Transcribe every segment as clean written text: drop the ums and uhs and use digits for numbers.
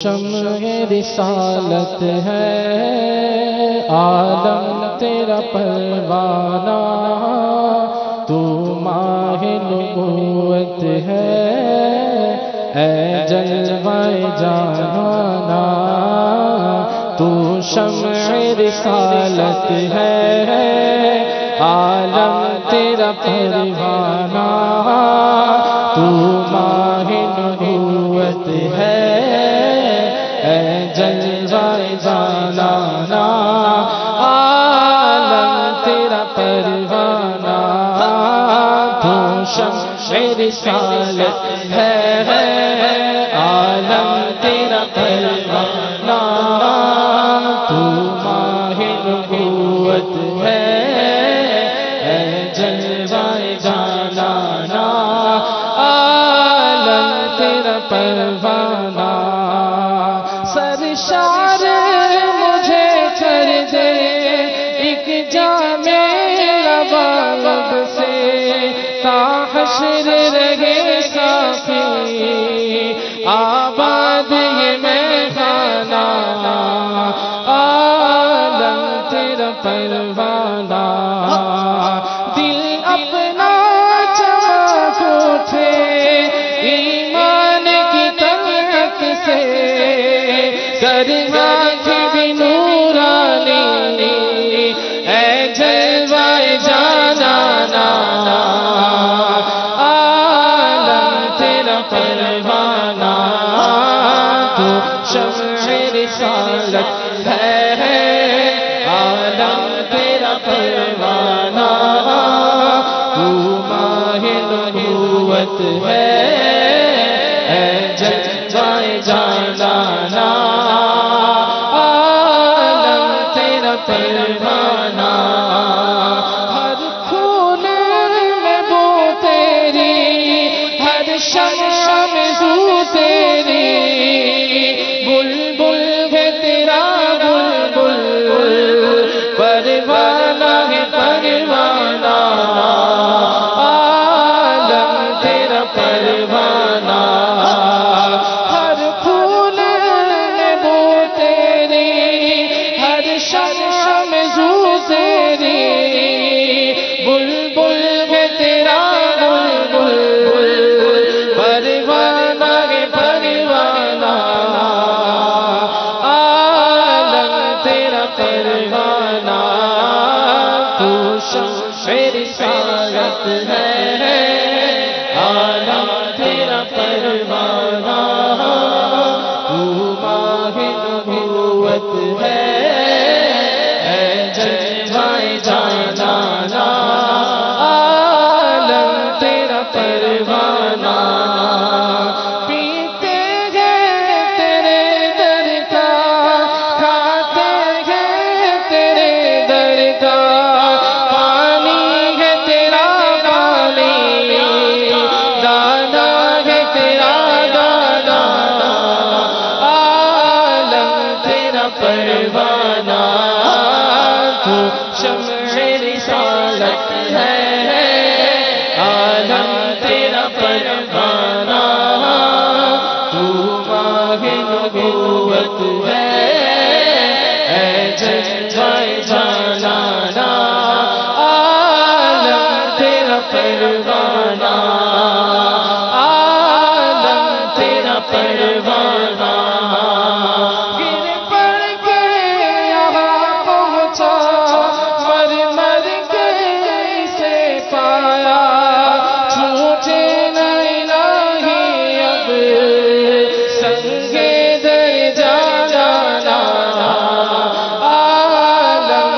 شمع رسالت ہے عالم تیرا پروانہ، تو ماہ نبوت ہے اے جلوہ جہانا، تو شمع رسالت ہے عالم تیرا پروانہ، تو ماہ نبوت ہے جلوہ جانانا، عالم تیرا پروانہ، تو شمع رسالت ہے عالم تیرا پروانہ، تو ماہ نبوت ہے جلوہ جانانا، عالم تیرا پروانہ، سرشار مجھے کر دے ایک جام لباب سے، تا حشر رہے صافی آباد یہ میں خانہ، عالم تیرا پروانہ، دل اپنا چمک اٹھے ایمان کی طلعت سے، آنکھ بھی نورانی اے جلوہ جانانا، عالم تیرا پروانہ، تو شمع رسالت ہے عالم تیرا پروانہ، تو ماہ نبوت ہے اے جلوہ جانانا، پروانہ، ہر خون میں بو تیری، ہر شمع میں زو تیری، بلبل ہے تیرا بلبل، پروانہ ہے پروانہ، عالم تیرا پروانہ، ہر خون میں بو تیری، ہر شمع تیری، بلبل ہے تیرا بلبل، پروانہ ہے پروانہ، عالم تیرا پروانہ، تو شمع رسالت ہے عالم تیرا پروانہ، تو ماہ نبوت ہے جانانا، عالم تیرا پروانہ، پیتے ہیں تیرے در کا، کھاتے ہیں تیرے در کا، پانی ہے تیرا پانی، دانا ہے تیرا دانا، عالم تیرا پروانہ، تو شمع رسالت ہے عالم تیرا پروانہ، تو ماہ نبوت ہے اے جلوہ جانانا، عالم تیرا پروانہ، عالم تیرا پروانہ، عالم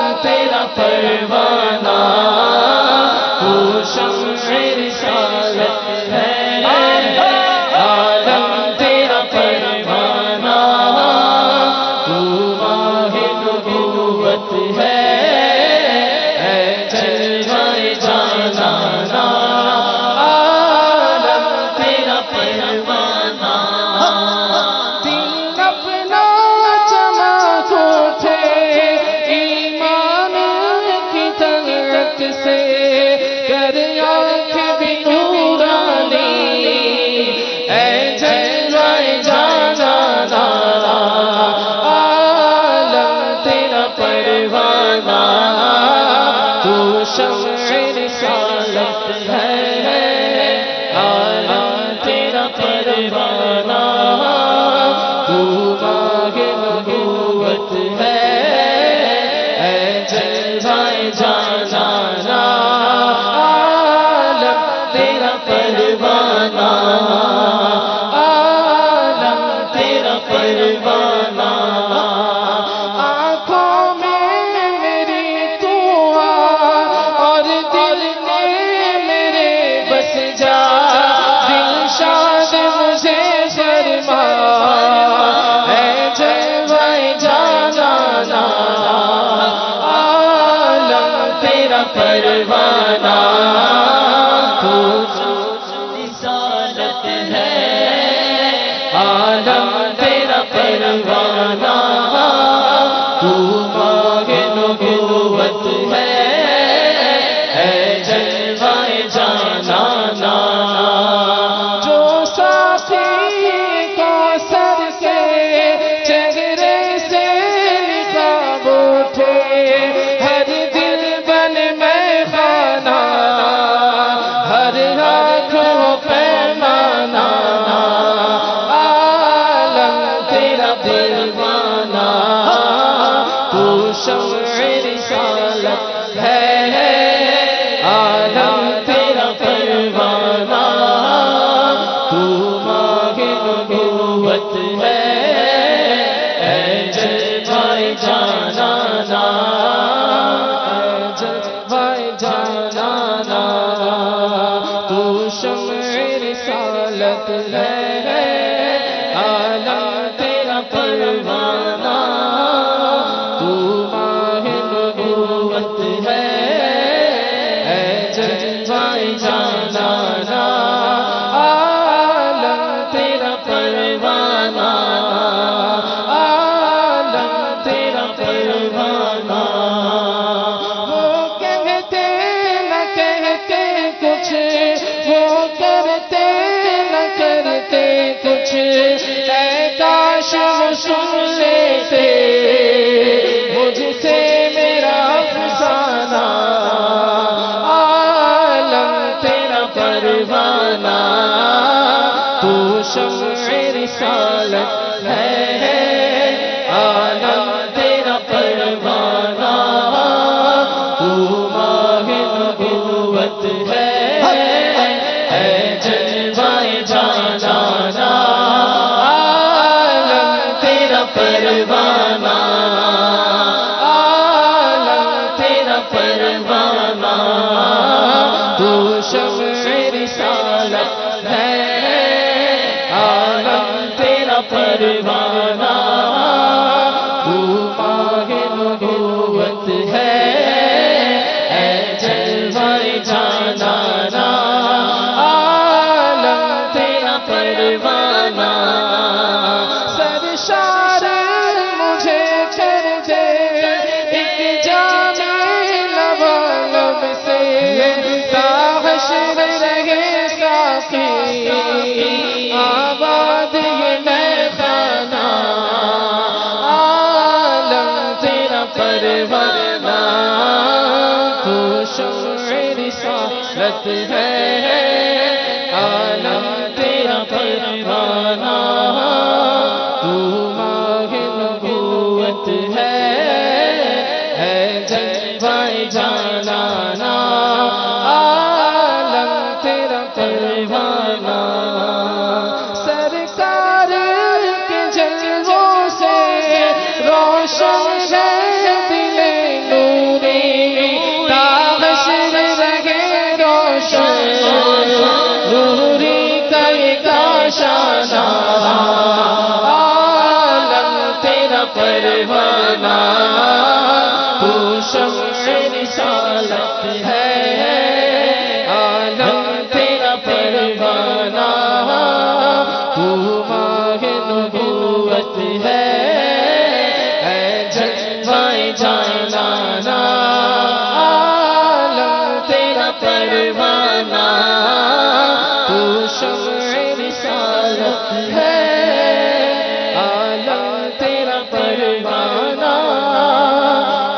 ہے عالم تیرا پروانہ تو ماہ نبوت ہے اے جلوہ جانانا عالم تیرا پروانہ عالم تیرا پروانہ آنکھوں میں میری تو اور دل میں میرے بس جا دل شاد مجھے فرما اے جلوہ جانانا عالم تیرا پروانہ تو رسالت ہے عالم تیرا پروانہ تو ماہ نبوت ہے اے جلوہ جانانا جو ساتھی کوثر کے چہرے سے نقاب اٹھے ہر دل بن میں خانہ ہر آنکھوں پیمانہ عالم تیرا پروانہ تو شمع رسالت ہے عالم تیرا پروانہ تو ماہ نبوت ہے اے جلوہ جانانا اے جلوہ جانانا تو شمع رسالت ہے عالم تیرا پروانہ تو ماہ نبوت ہے اے جلوہ جانانا عالم تیرا پروانہ عالم تیرا پروانہ وہ کہتے نہ کہتے کچھ وہ کرتے نہ کرتے کچھ اے کاش وہ سن لیتے مجھ سے میرا افسانہ عالم تیرا پروانہ تو شمع رسالت ہے عالم تیرا پروانہ تو ماہ نبوت ہے اے جلوہ جانانا عالم تیرا پروانہ عالم تیرا پروانہ تو شمع رسالت ہے عالم تیرا پروانہ تو ماہ نبوت ہے اے جلوہ جانانا عالم تیرا پروانہ سرشار مجھے کر دے ایک جام لبالب سے تا حشر رہے ساقی آباد یہ میخانہ عالم تیرا پروانہ تو شمع رسالت ہے عالم تیرا پروانہ تو ماہ نبوت ہے اے جلوہ جانانا عالم تیرا پروانہ سرکار کے جلووں سے روشن ہے دل نوری تا حشر رہے روشن نوری کا ایک آشانہ عالم تیرا پروانہ تو شمع رسالت ہے عالم تیرا پروانہ تو ماہ نبوت ہے اے جلوہ جانانا عالم تیرا پروانہ تو شمع رسالت ہے عالم تیرا پروانہ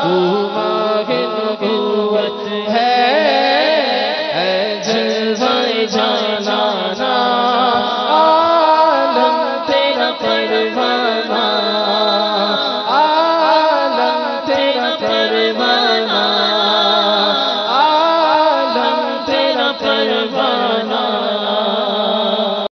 تو ماہ نبوت ہے